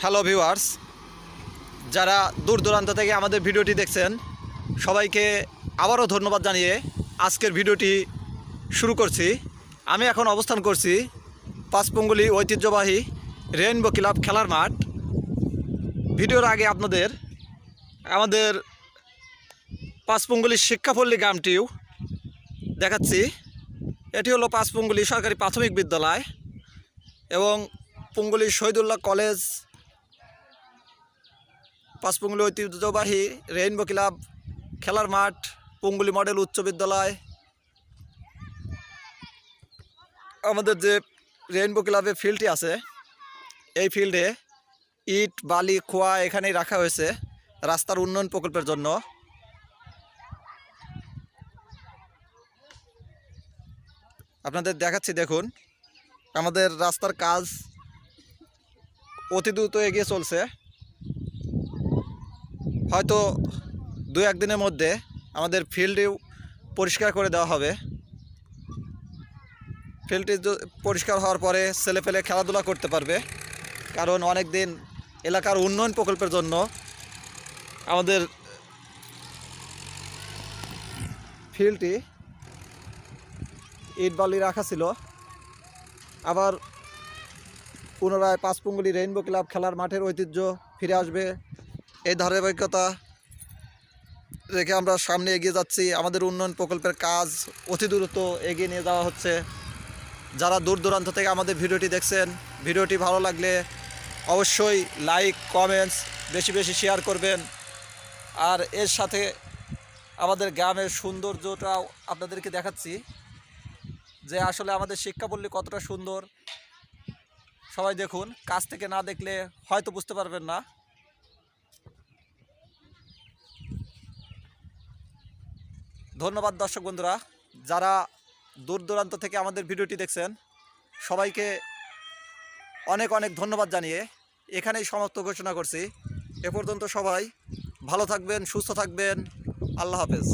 Hello viewers, যারা দূর দূরান্ত থেকে আমাদের ভিডিওটি দেখছেন সবাইকে আবারও ধন্যবাদ জানিয়ে আজকের ভিডিওটি শুরু করছি। আমি এখন অবস্থান করছি পাঁচপঙ্গুলি ঐতিহ্যবাহী রেইনবো ক্লাব খেলার মাঠ। ভিডিওর আগে আপনাদের আমাদের পাঁচপঙ্গুলি শিক্ষাপল্লী গ্রামটিও দেখাচ্ছি। এটি হলো পাঁচপঙ্গুলি সরকারি প্রাথমিক বিদ্যালয় এবং পঙ্গুলি শহীদুল্লাহ কলেজ, পাঁচপঙ্গুলি ঐতিহ্যবাহী রেইনবো ক্লাব খেলার মাঠ, পঙ্গুলি মডেল উচ্চ বিদ্যালয়। আমাদের যে রেইনবো ক্লাবের ফিল্ডটি আছে, এই ফিল্ডে ইট বালি খোয়া এখানেই রাখা হয়েছে রাস্তার উন্নয়ন প্রকল্পের জন্য। আপনাদের দেখাচ্ছি, দেখুন আমাদের রাস্তার কাজ অতি দ্রুত এগিয়ে চলছে। হয়তো দু একদিনের মধ্যে আমাদের ফিল্ডেও পরিষ্কার করে দেওয়া হবে। ফিল্ডটি পরিষ্কার হওয়ার পরে ছেলেপেলে খেলাধুলা করতে পারবে, কারণ অনেক দিন এলাকার উন্নয়ন প্রকল্পের জন্য আমাদের ফিল্ডটি ইট বালি রাখা ছিল। আবার পুনরায় পাঁচপঙ্গুলি রেইনবো ক্লাব খেলার মাঠের ঐতিহ্য ফিরে আসবে, এই ধারাবাহিকতা রেখে আমরা সামনে এগিয়ে যাচ্ছি। আমাদের উন্নয়ন প্রকল্পের কাজ অতি দ্রুত এগিয়ে নিয়ে যাওয়া হচ্ছে। যারা দূর দূরান্ত থেকে আমাদের ভিডিওটি দেখছেন, ভিডিওটি ভালো লাগলে অবশ্যই লাইক কমেন্টস বেশি বেশি শেয়ার করবেন। আর এর সাথে আমাদের গ্রামের সৌন্দর্যটাও আপনাদেরকে দেখাচ্ছি, যে আসলে আমাদের শিক্ষাপল্লী কতটা সুন্দর। সবাই দেখুন, কাছ থেকে না দেখলে হয়তো বুঝতে পারবেন না। ধন্যবাদ দর্শক বন্ধুরা, যারা দূর দূরান্ত থেকে আমাদের ভিডিওটি দেখছেন সবাইকে অনেক অনেক ধন্যবাদ জানিয়ে এখানেই সমাপ্ত ঘোষণা করছি। এ পর্যন্ত সবাই ভালো থাকবেন, সুস্থ থাকবেন। আল্লাহ হাফেজ।